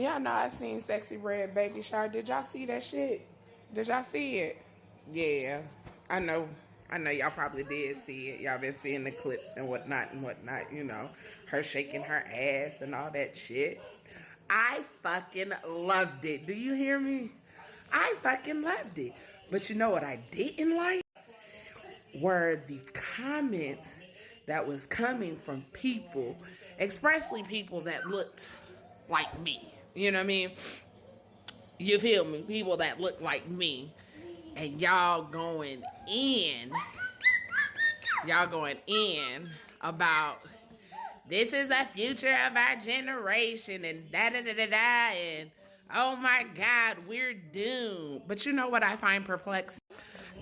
Yeah, I know I seen Sexxy Redd baby shower. Did y'all see that shit? Did y'all see it? Yeah, I know. I know y'all probably did see it. Y'all been seeing the clips and whatnot, you know. Her shaking her ass and all that shit. I fucking loved it. Do you hear me? I fucking loved it. But you know what I didn't like? Were the comments that was coming from people, expressly people that looked like me. You know what I mean? You feel me? People that look like me. And y'all going in. Y'all going in about this is the future of our generation and da-da-da-da-da and oh my God, we're doomed. But you know what I find perplexing?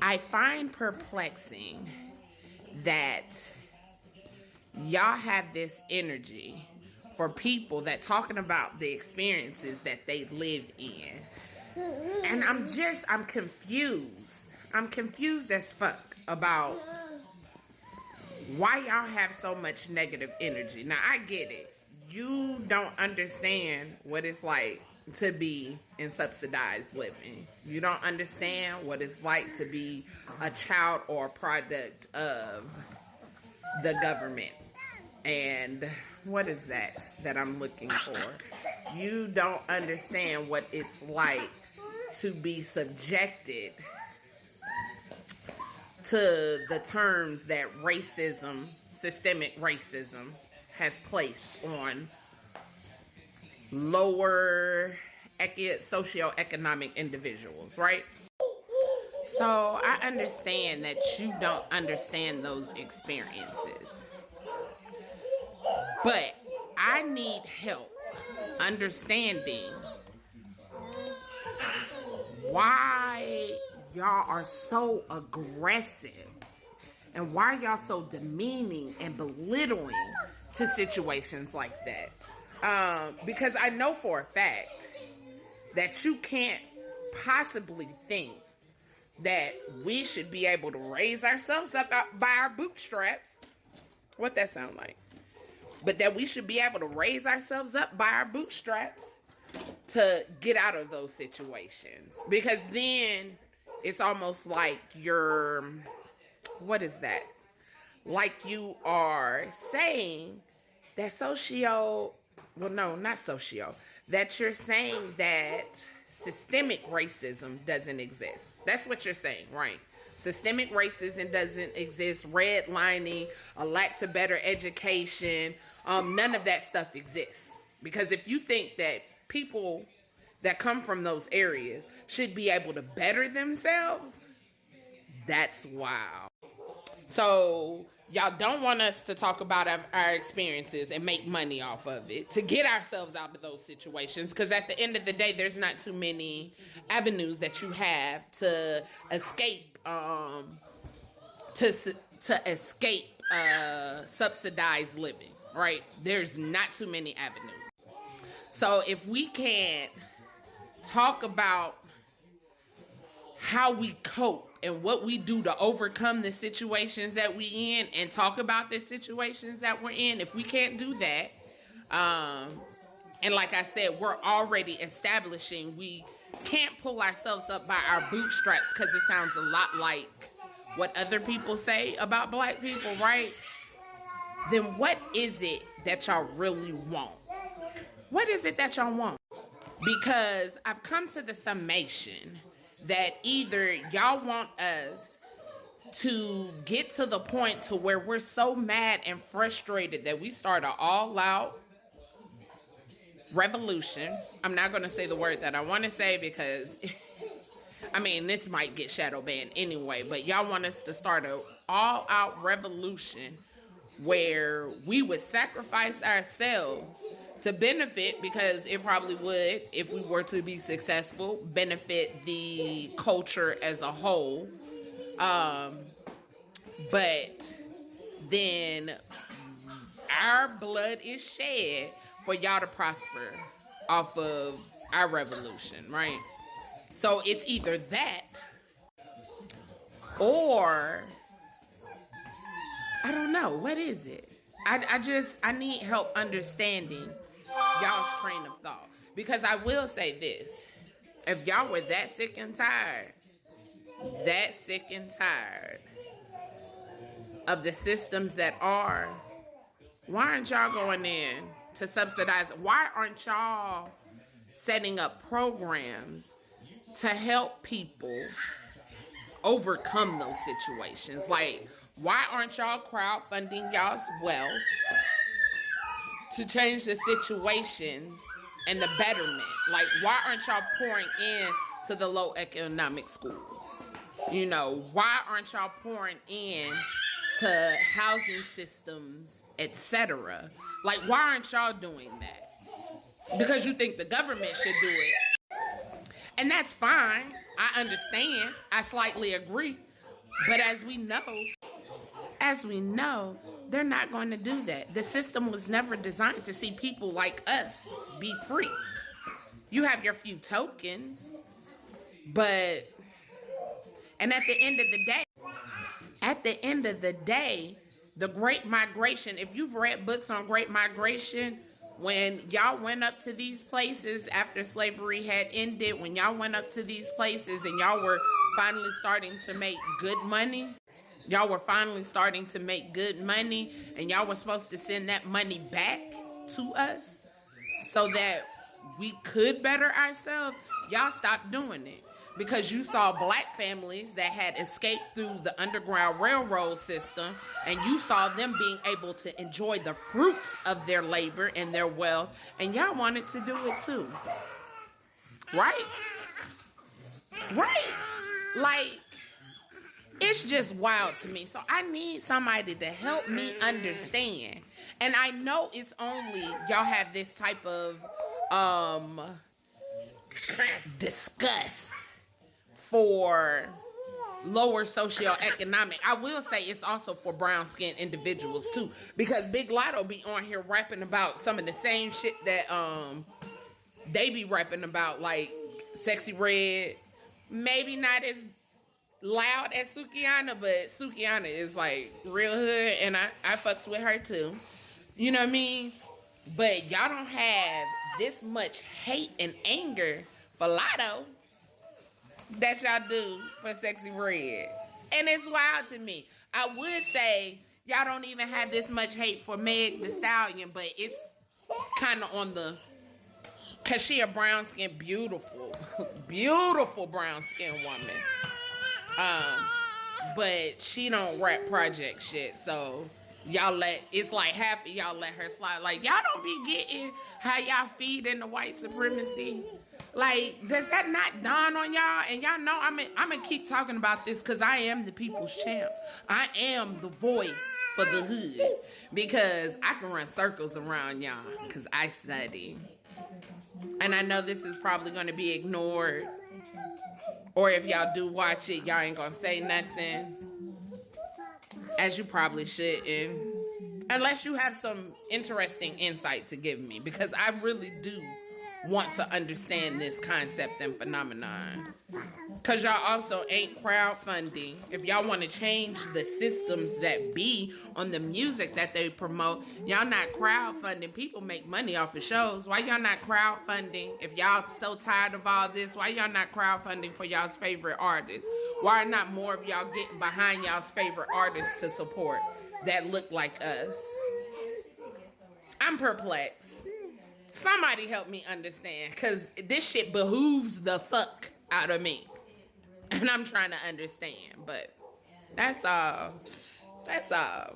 I find perplexing that y'all have this energy for people that talking about the experiences that they live in. And I'm confused. I'm confused as fuck about why y'all have so much negative energy. Now, I get it. You don't understand what it's like to be in subsidized living. You don't understand what it's like to be a child or a product of the government. And what is that I'm looking for? You don't understand what it's like to be subjected to the terms that racism, systemic racism, has placed on lower socioeconomic individuals, right? So I understand that you don't understand those experiences. But I need help understanding why y'all are so aggressive and why y'all so demeaning and belittling to situations like that. Because I know for a fact that you can't possibly think that we should be able to raise ourselves up by our bootstraps. What that sound like? But that we should be able to raise ourselves up by our bootstraps to get out of those situations. Because then it's almost like you're, what is that? Like you are saying that that you're saying that systemic racism doesn't exist. That's what you're saying, right? Systemic racism doesn't exist. Redlining, a lack to better education, none of that stuff exists. Because if you think that people that come from those areas should be able to better themselves, that's wild. So y'all don't want us to talk about our experiences and make money off of it to get ourselves out of those situations. Because at the end of the day, there's not too many avenues that you have to escape, subsidized living, right? There's not too many avenues. So if we can't talk about how we cope and what we do to overcome the situations that we in and talk about the situations that we're in, if we can't do that, and like I said, we're already establishing we can't pull ourselves up by our bootstraps because it sounds a lot like what other people say about black people, right? Then what is it that y'all really want? What is it that y'all want? Because I've come to the summation that either y'all want us to get to the point to where we're so mad and frustrated that we start an all-out revolution. I'm not going to say the word that I want to say because, I mean, this might get shadow banned anyway, but y'all want us to start an all-out revolution where we would sacrifice ourselves to benefit, because it probably would, if we were to be successful, benefit the culture as a whole. But then our blood is shed for y'all to prosper off of our revolution, right? So it's either that or I don't know. What is it? I need help understanding y'all's train of thought. Because I will say this. If y'all were that sick and tired of the systems that are, why aren't y'all going in to subsidize? Why aren't y'all setting up programs to help people overcome those situations? Like, why aren't y'all crowdfunding y'all's wealth to change the situations and the betterment? Like, why aren't y'all pouring in to the low economic schools? You know, why aren't y'all pouring in to housing systems, etc.? Like, why aren't y'all doing that? Because you think the government should do it. And that's fine. I understand. I slightly agree. But as we know, they're not going to do that. The system was never designed to see people like us be free. You have your few tokens, but, and at the end of the day, the Great Migration, if you've read books on Great Migration, when y'all went up to these places after slavery had ended, when y'all went up to these places and y'all were finally starting to make good money, and y'all were supposed to send that money back to us so that we could better ourselves, y'all stopped doing it. Because you saw black families that had escaped through the Underground Railroad system, and you saw them being able to enjoy the fruits of their labor and their wealth, and y'all wanted to do it too. Right? Like, it's just wild to me. So I need somebody to help me understand. And I know it's only y'all have this type of disgust for lower socioeconomic. I will say it's also for brown-skinned individuals too, because Big Lotto be on here rapping about some of the same shit that they be rapping about, like Sexxy Redd. Maybe not as loud as Sukiana, but Sukiana is like real hood, and I fucks with her too. You know what I mean? But y'all don't have this much hate and anger for Lotto that y'all do for Sexxy Redd. And it's wild to me. I would say y'all don't even have this much hate for Meg Thee Stallion, but it's kind of on the, because she a brown-skinned, beautiful brown-skinned woman. But she don't rap project shit, so y'all it's like half of y'all let her slide. Like, y'all don't be getting how y'all feed into white supremacy. Like, does that not dawn on y'all? And y'all know I'm gonna keep talking about this because I am the people's champ. I am the voice for the hood, because I can run circles around y'all because I study. And I know this is probably going to be ignored, or if y'all do watch it, y'all ain't gonna say nothing, as you probably shouldn't, unless you have some interesting insight to give me, because I really do want to understand this concept and phenomenon. Because y'all also ain't crowdfunding. If y'all want to change the systems that be on the music that they promote, y'all not crowdfunding. People make money off of shows. Why y'all not crowdfunding? If y'all so tired of all this, why y'all not crowdfunding for y'all's favorite artists? Why are not more of y'all getting behind y'all's favorite artists to support that look like us? I'm perplexed. Somebody help me understand, because this shit behooves the fuck out of me. And I'm trying to understand, but that's all. That's all.